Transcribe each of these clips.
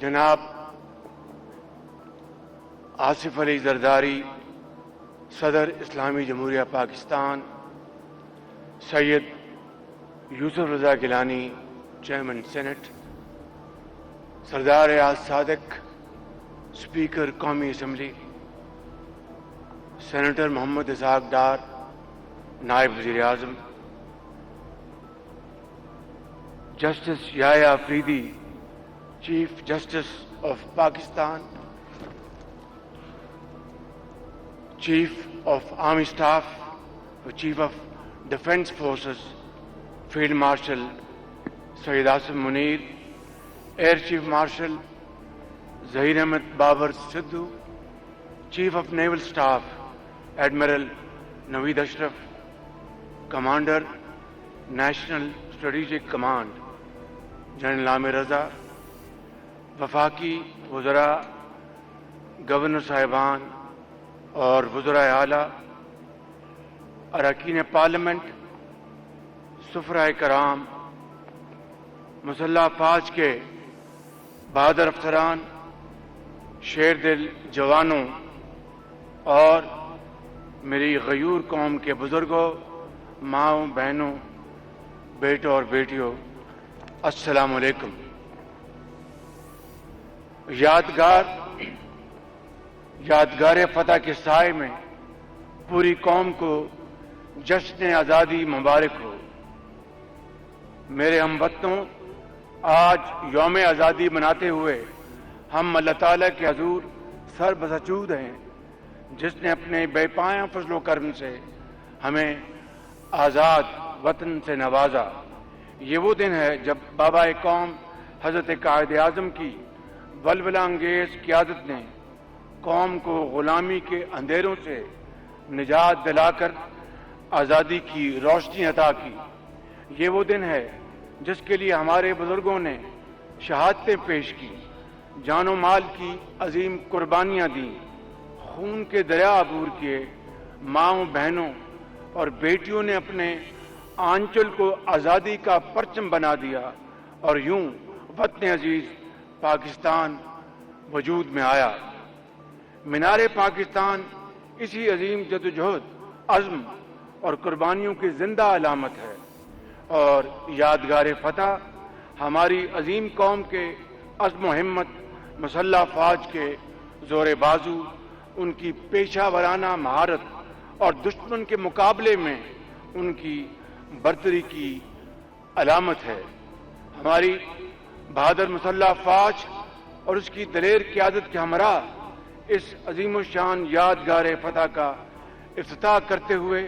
جناب آصف علی زرداری صدر اسلامی جمہوریہ Pakistan, Syed Yousuf Raza Gilani chairman senate, Sardar Riaz Sadiq speaker قومی اسمبلی، سینیٹر محمد اسحاق ڈار نائب وزیر اعظم، justice Yahya Afridi chief justice of Pakistan, chief of army staff, chief of defence forces field marshal Syed Asim Munir, air chief marshal Zaheer Ahmed Babar Sidhu, chief of naval staff admiral Naveed Ashraf, commander national strategic command general Aamir Raza, وفاقی وزراء، governor صاحبان اور وزرائے اعلیٰ، اراکین پارلیمنٹ، سفرائے کرام، مسلح افواج کے بہادر افسران، شیر دل جوانوں اور میری غیور قوم کے بزرگوں، ماؤں، بہنوں، بیٹوں اور بیٹیوں، السلام علیکم۔ یادگار فتح کے سائے میں پوری قوم کو جشن آزادی مبارک ہو۔ میرے ہم وطنوں، آج یوم آزادی مناتے ہوئے ہم اللہ تعالیٰ کے حضور سر بسجود ہیں، جس نے اپنے بے پایاں فضل و کرم سے ہمیں آزاد وطن سے نوازا۔ یہ وہ دن ہے جب بابا قوم حضرت قائد اعظم کی ولولہ انگیز قیادت نے قوم کو غلامی کے اندھیروں سے نجات دلا کر آزادی کی روشنی عطا کی۔ یہ وہ دن ہے جس کے لیے ہمارے بزرگوں نے شہادتیں پیش کی، جان و مال کی عظیم قربانیاں دیں، خون کے دریا عبور کیے، ماؤں، بہنوں اور بیٹیوں نے اپنے آنچل کو آزادی کا پرچم بنا دیا، اور یوں وطن عزیز پاکستان وجود میں آیا۔ مینار پاکستان اسی عظیم جدوجہد، عزم اور قربانیوں کی زندہ علامت ہے، اور یادگار فتح ہماری عظیم قوم کے عزم و ہمت، مسلح افواج کے زور بازو، ان کی پیشہ ورانہ مہارت اور دشمن کے مقابلے میں ان کی برتری کی علامت ہے۔ ہماری بہادر مسلح افواج اور اس کی دلیر قیادت کے ہمراہ اس عظیم الشان یادگار فتح کا افتتاح کرتے ہوئے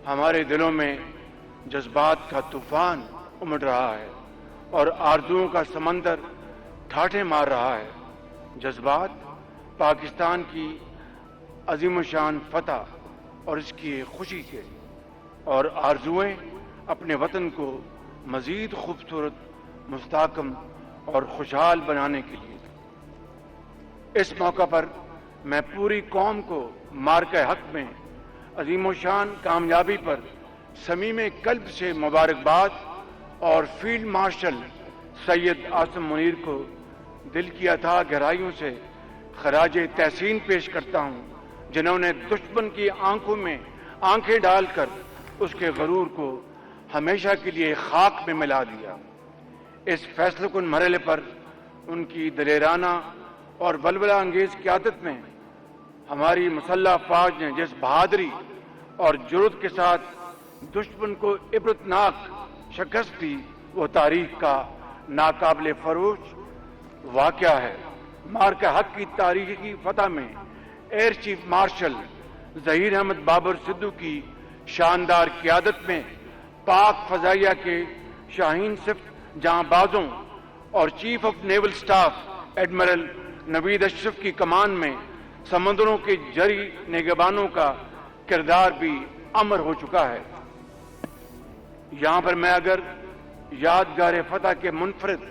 ہمارے دلوں میں جذبات کا طوفان امڑ رہا ہے اور آرزوؤں کا سمندر ٹھاٹھیں مار رہا ہے۔ جذبات پاکستان کی عظیم الشان فتح اور اس کی خوشی کے، اور آرزوئیں اپنے وطن کو مزید خوبصورت، مستحکم اور خوشحال بنانے کے لیے۔ اس موقع پر میں پوری قوم کو مارکہ حق میں عظیم الشان کامیابی پر صمیم قلب سے مبارکباد اور فیلڈ مارشل سید عاصم منیر کو دل کی اتھاہ گہرائیوں سے خراج تحسین پیش کرتا ہوں، جنہوں نے دشمن کی آنکھوں میں آنکھیں ڈال کر اس کے غرور کو ہمیشہ کے لیے خاک میں ملا دیا۔ اس فیصلہ کن مرحلے پر ان کی دلیرانہ اور ولولہ انگیز قیادت میں ہماری مسلح افواج نے جس بہادری اور جرأت کے ساتھ دشمن کو عبرتناک شکست دی، وہ تاریخ کا ناقابل فروش واقعہ ہے۔ مارکہ حق کی تاریخی فتح میں air chief marshal Zaheer Ahmed Babar Sidhu کی شاندار قیادت میں پاک فضائیہ کے شاہین صفت جہاں بازوں اور chief of naval staff admiral Naveed Ashraf کی کمان میں سمندروں کے جری نگہبانوں کا کردار بھی امر ہو چکا ہے۔ یہاں پر میں اگر یادگار فتح کے منفرد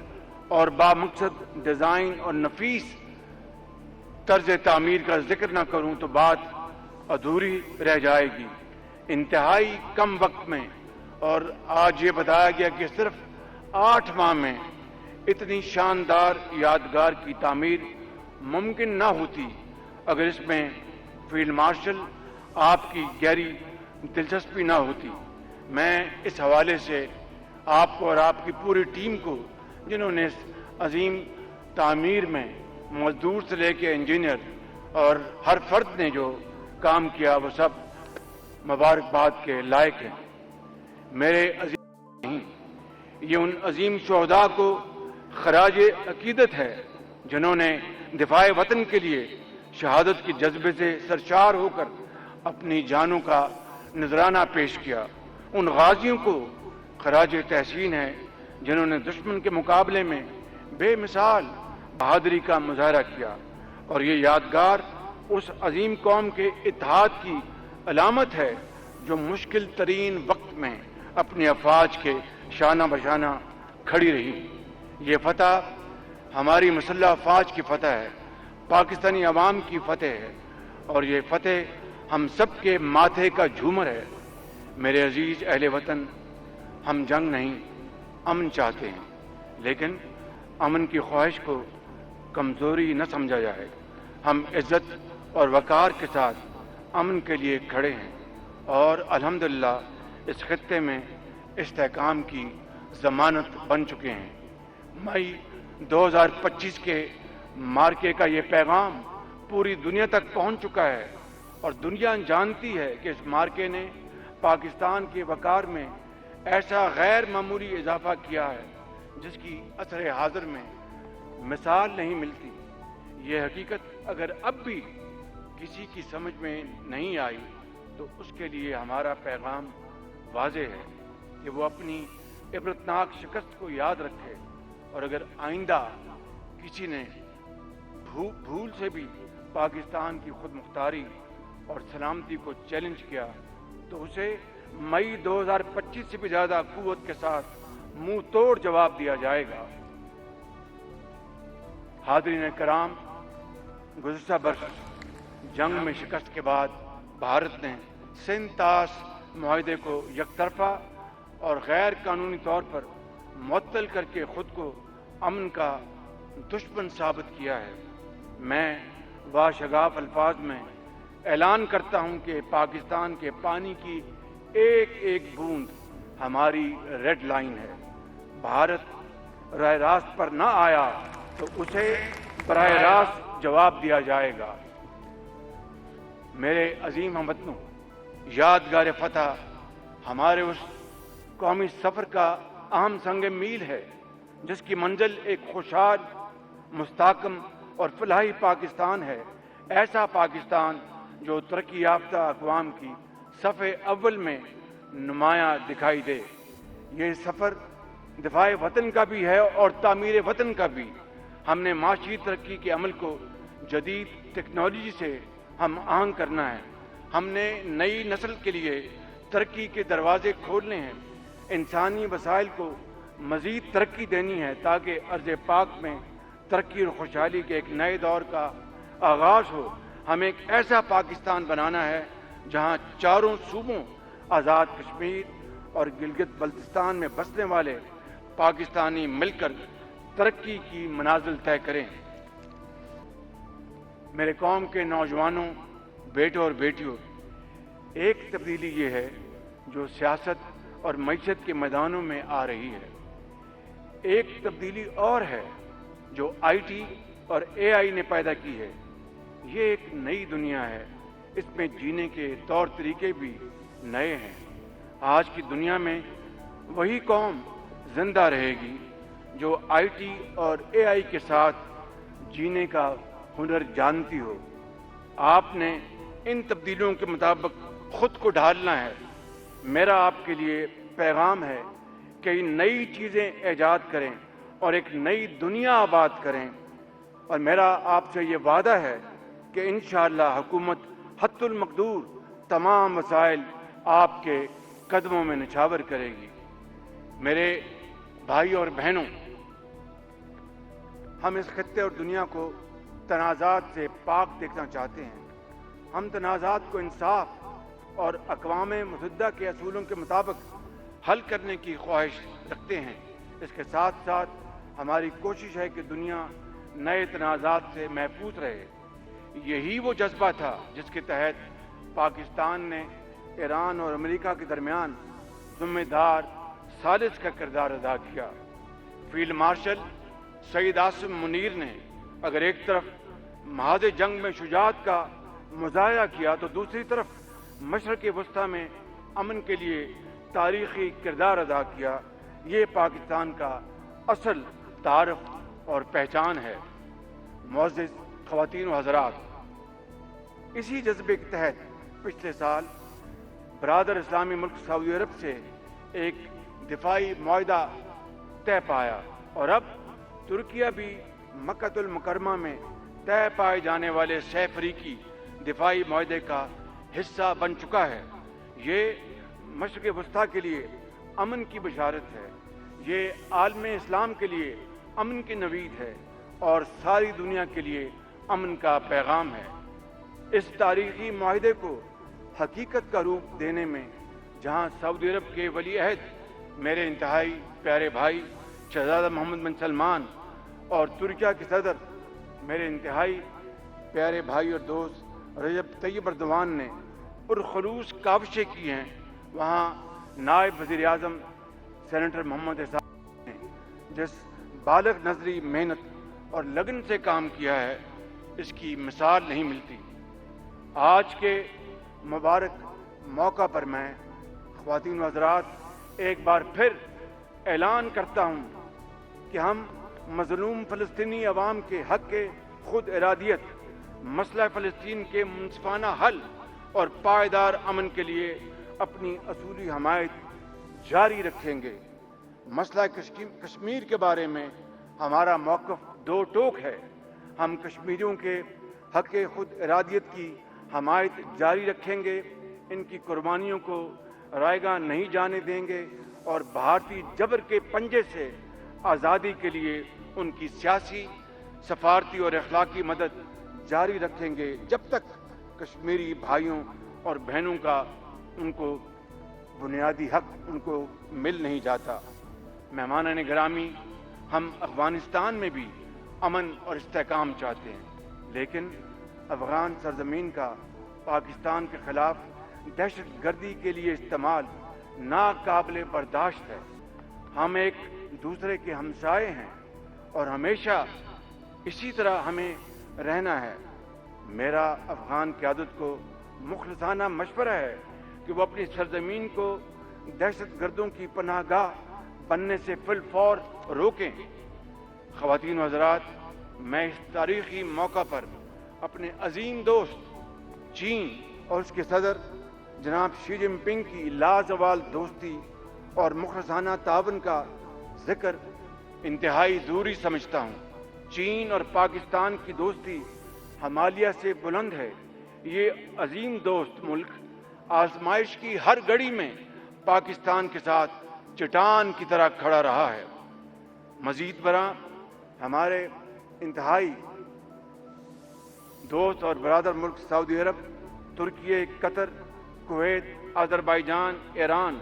اور بامقصد ڈیزائن اور نفیس طرز تعمیر کا ذکر نہ کروں تو بات ادھوری رہ جائے گی۔ انتہائی کم وقت میں، اور آج یہ بتایا گیا کہ صرف 8 ماہ میں इतनी शानदार यादगार की तामीर मुमकिन ना होती अगर इसमें फील्ड मार्शल आपकी गहरी दिलचस्पी ना होती। मैं इस हवाले से आपको और आपकी पूरी टीम को, जिन्होंने इस अजीम तामीर में मजदूर से लेकर इंजीनियर और हर फर्द ने जो काम किया, वो सब मुबारकबाद के लायक हैं। मेरे अजीम नहीं, ये उन अजीम शोहदा को खराज अकीदत है जिन्होंने दिफाए वतन के लिए शहादत के जज्बे से सरशार होकर अपनी जानों का नजराना पेश किया। उन गाजियों को खराज तहसीन है जिन्होंने दुश्मन के मुकाबले में बेमिसाल बहादुरी का मुजाहरा किया। और ये यादगार उस अजीम कौम के इत्तेहाद की अलामत है जो मुश्किल तरीन वक्त में अपने अफवाज के शाना बशाना खड़ी रही। ये फतह हमारी मुसल्लह अफवाज की फतह है, पाकिस्तानी अवाम की फतह है, और ये फतह हम सब के माथे का झूमर है। मेरे अजीज अहले वतन, हम जंग नहीं अमन चाहते हैं, लेकिन अमन की ख्वाहिश को कमजोरी न समझा जाए। हम इज्जत और वकार के साथ अमन के लिए खड़े हैं और अल्हम्दुलिल्लाह इस खित्ते में इस्तेहकाम की जमानत बन चुके हैं। मई 2025 के मार्के का ये पैगाम पूरी दुनिया तक पहुंच चुका है और दुनिया जानती है कि इस मार्के ने पाकिस्तान के वकार में ऐसा गैर मामूली इजाफा किया है जिसकी असर हाजिर में मिसाल नहीं मिलती। ये हकीकत अगर अब भी किसी की समझ में नहीं आई तो उसके लिए हमारा पैगाम वाज़ेह है कि वो अपनी इबरतनाक शिकस्त को याद रखे, और अगर आइंदा किसी ने भूल से भी पाकिस्तान की खुद मुख्तारी और सलामती को चैलेंज किया तो उसे मई 2025 से भी ज्यादा कुव्वत के साथ मुंह तोड़ जवाब दिया जाएगा। हाज़रीन कराम, गुज़िश्ता बरस जंग में शिकस्त के बाद भारत ने सिंतास मुआहदे को यकतरफा और गैर कानूनी तौर पर मुअत्तल करके खुद को अमन का दुश्मन साबित किया है। मैं बाशगाफ अल्फाज में ऐलान करता हूं कि पाकिस्तान के पानी की एक एक बूंद हमारी रेड लाइन है। भारत राह रास्त पर न आया तो उसे बराह रास्त जवाब दिया जाएगा। मेरे अजीम हमवतनों, यादगार फतह हमारे उस कौमी सफर का अहम संग मील है जिसकी मंजिल एक खुशहाल, मुस्तहकम और फलाही पाकिस्तान है। ऐसा पाकिस्तान जो तरक्की याफ्ता अक़वाम की सफ़े अव्वल में नुमायां दिखाई दे। ये सफ़र दिफाए वतन का भी है और तामीर वतन का भी। हमने माशी तरक्की के अमल को जदीद टेक्नोलॉजी से हम आहंग करना है। हमने नई नस्ल के लिए तरक्की के दरवाजे खोलने हैं। इंसानी वसाइल को मज़ीद तरक्की देनी है ताकि अर्ज़ पाक में तरक्की और खुशहाली के एक नए दौर का आगाज़ हो। हमें एक ऐसा पाकिस्तान बनाना है जहाँ चारों सूबों आज़ाद कश्मीर और गिलगित बल्तिस्तान में बसने वाले पाकिस्तानी मिलकर तरक्की की मनाजिल तय करें। मेरे कौम के नौजवानों, बेटों और बेटियों, एक तब्दीली ये है जो सियासत और मईशत के मैदानों में आ रही है। एक तब्दीली और है जो आईटी और एआई ने पैदा की है। ये एक नई दुनिया है, इसमें जीने के तौर तरीके भी नए हैं। आज की दुनिया में वही कौम जिंदा रहेगी जो आईटी और एआई के साथ जीने का हुनर जानती हो। आपने इन तब्दीलियों के मुताबिक खुद को ढालना है। मेरा आपके लिए पैगाम है कि नई चीज़ें ईजाद करें और एक नई दुनिया आबाद करें। और मेरा आपसे ये वादा है कि इंशाअल्लाह हुकूमत हत्तुल मकदूर तमाम वसाइल आपके कदमों में निछावर करेगी। मेरे भाई और बहनों, हम इस खत्ते और दुनिया को तनाज़ात से पाक देखना चाहते हैं। हम तनाज़ात को इंसाफ और अक़वाम मुत्तहिदा के असूलों के मुताबिक हल करने की ख्वाहिश रखते हैं। इसके साथ साथ हमारी कोशिश है कि दुनिया नए तनाज़ात से महफूज रहे। यही वो जज्बा था जिसके तहत पाकिस्तान ने ईरान और अमेरिका के दरमियान जिम्मेदार सालिस का किरदार अदा किया। फील्ड मार्शल सईद आसिम मुनीर ने अगर एक तरफ महाज जंग में शुजाअत का मुजाहरा किया तो दूसरी तरफ मशरक़ वस्ता में अमन के लिए तारीख़ी किरदार अदा किया। ये पाकिस्तान का असल तारफ़ और पहचान है। मुअज़्ज़िज़ ख़वातीन व हज़रात, इसी जज्बे के तहत पिछले साल बरादर इस्लामी मुल्क सऊदी अरब से एक दिफाई मुआहदा तय पाया और अब तुर्किया भी मक्कातुल मुकर्रमा में तय पाए जाने वाले सहफ़रीकी दिफाई मुआहदे का हिस्सा बन चुका है। ये मशरिक़ वस्ता के लिए अमन की बशारत है, ये आलम इस्लाम के लिए अमन की नवीद है और सारी दुनिया के लिए अमन का पैगाम है। इस तारीख़ी मुआहदे को हकीकत का रूप देने में जहाँ सऊदी अरब के वली अहद मेरे इंतहाई प्यारे भाई शहज़ादा मोहम्मद बिन सलमान और तुर्किया के सदर मेरे इंतहाई प्यारे भाई और दोस्त रजब तैयब अर्दवान ने पुरखलूस काविशें की हैं, वहाँ नायब वज़ीर आज़म सेनेटर मोहम्मद एहसान ने जिस बालग नजरी मेहनत और लगन से काम किया है, इसकी मिसाल नहीं मिलती। आज के मुबारक मौका पर मैं ख़वातीन व हज़रात एक बार फिर ऐलान करता हूँ कि हम मज़लूम फ़लस्तीनी अवाम के हक़ के खुद इरादियत, मसला फ़लस्तीन के मुनसिफ़ाना हल और पायदार अमन के लिए अपनी असूली हमायत जारी रखेंगे। मसला कश्मीर के बारे में हमारा मौक़िफ़ दो टोक है। हम कश्मीरियों के हक़ खुद इरादियत की हमायत जारी रखेंगे, इनकी कुर्बानियों को रायगा नहीं जाने देंगे और भारतीय जबर के पंजे से आज़ादी के लिए उनकी सियासी, सफारती और अखलाकी मदद जारी रखेंगे जब तक कश्मीरी भाइयों और बहनों का उनको बुनियादी हक उनको मिल नहीं जाता। मेहमानान गिरामी, हम अफ़गानिस्तान में भी अमन और इस्तेहकाम चाहते हैं, लेकिन अफ़गान सरजमीन का पाकिस्तान के ख़िलाफ़ दहशत गर्दी के लिए इस्तेमाल नाकाबिल बर्दाश्त है। हम एक दूसरे के हमसाए हैं और हमेशा इसी तरह हमें रहना है। मेरा अफ़गान क़यादत को मुखलसाना मशवरा है कि वो अपनी सरजमीन को दहशत गर्दों की पनाहगाह बनने से फिलफौर रोकें। ख़वातीन व हज़रात, मैं इस तारीख़ी मौका पर अपने अजीम दोस्त चीन और उसके सदर जनाब शी जिनपिंग की लाजवाल दोस्ती और मुखलसाना तावन का जिक्र इंतहाई ज़रूरी समझता हूँ। चीन और पाकिस्तान की दोस्ती हिमालय से बुलंद है। ये अजीम दोस्त मुल्क आजमाइश की हर घड़ी में पाकिस्तान के साथ चट्टान की तरह खड़ा रहा है। मजीद बरा हमारे इंतहाई दोस्त और बरादर मुल्क सऊदी अरब, तुर्की, कतर, कुवैत, अज़रबैजान, ईरान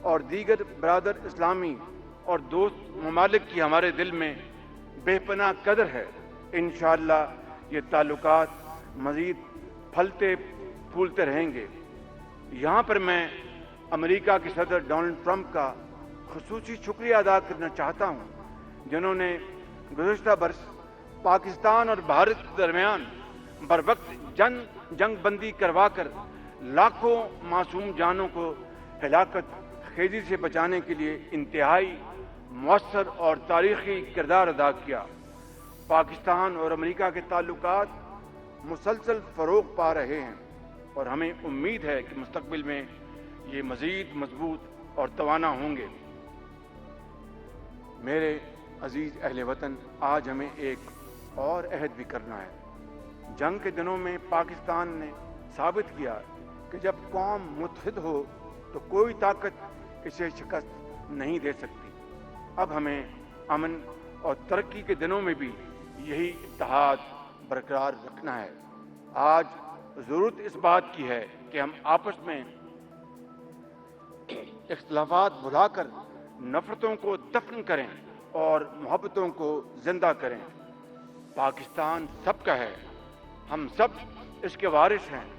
और दीगर बरादर इस्लामी और दोस्त ममालिक की हमारे दिल में बेपनाह कदर है। इंशाअल्लाह ये ताल्लुकात मज़ीद फलते फूलते रहेंगे। यहाँ पर मैं अमेरिका के सदर डोनाल्ड ट्रंप का खुसूसी शुक्रिया अदा करना चाहता हूँ, जिन्होंने गुज़श्ता बरस पाकिस्तान और भारत के दरमियान बरवक्त जंग बंदी करवा कर लाखों मासूम जानों को हिलाकत खेजी से बचाने के लिए इंतहाई मौसर और तारीख़ी किरदार अदा किया। पाकिस्तान और अमेरिका के ताल्लुकात मुसलसल फ़रोग़ पा रहे हैं और हमें उम्मीद है कि मुस्तक़बिल में ये मज़ीद मजबूत और तवाना होंगे। मेरे अजीज़ अहले वतन, आज हमें एक और अहद भी करना है। जंग के दिनों में पाकिस्तान ने साबित किया कि जब कौम मुत्तहिद हो तो कोई ताकत इसे शिकस्त नहीं दे सकती। अब हमें अमन और तरक्की के दिनों में भी यही इत्तेहाद बरकरार रखना है। आज ज़रूरत इस बात की है कि हम आपस में इख्तिलाफात भुलाकर नफरतों को दफन करें اور محبتوں کو زندہ کریں۔ پاکستان سب کا ہے، ہم سب اس کے وارث ہیں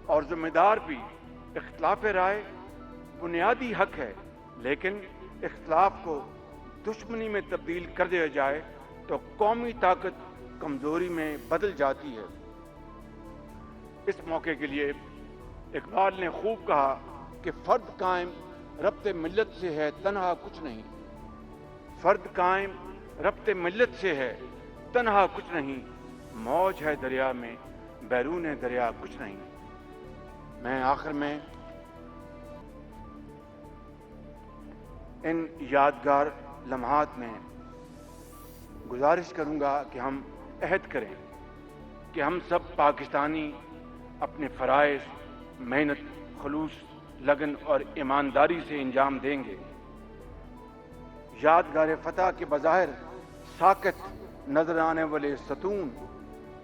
اور ذمہ دار بھی۔ اختلاف رائے بنیادی حق ہے، لیکن اختلاف کو دشمنی میں تبدیل کر دیا جائے تو قومی طاقت کمزوری میں بدل جاتی ہے۔ اس موقع کے لیے اقبال نے خوب کہا کہ فرد قائم ربط ملت سے ہے، تنہا کچھ نہیں۔ فرد قائم ربط ملت سے ہے، تنہا کچھ نہیں۔ موج ہے دریا میں، بیرون دریا کچھ نہیں۔ میں آخر میں ان یادگار لمحات میں گزارش کروں گا کہ ہم عہد کریں کہ ہم سب پاکستانی اپنے فرائض محنت، خلوص، لگن اور ایمانداری سے انجام دیں گے۔ یادگار فتح کے بظاہر ساکت نظر آنے والے ستون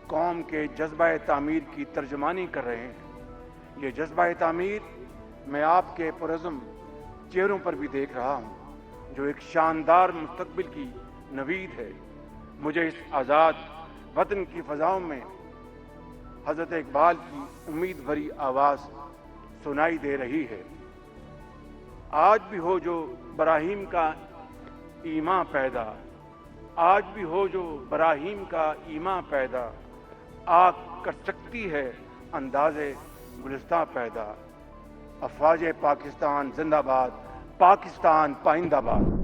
قوم کے جذبہ تعمیر کی ترجمانی کر رہے ہیں۔ یہ جذبہ تعمیر میں آپ کے پرعزم چہروں پر بھی دیکھ رہا ہوں، جو ایک شاندار مستقبل کی نوید ہے۔ مجھے اس آزاد وطن کی فضاؤں میں حضرت اقبال کی امید بھری آواز سنائی دے رہی ہے۔ آج بھی ہو جو براہیم کا ایمان پیدا، آج بھی ہو جو براہیم کا ایمان پیدا، آگ کر سکتی ہے انداز گلستہ پیدا۔ افواج پاکستان زندہ باد، پاکستان پائندہ باد۔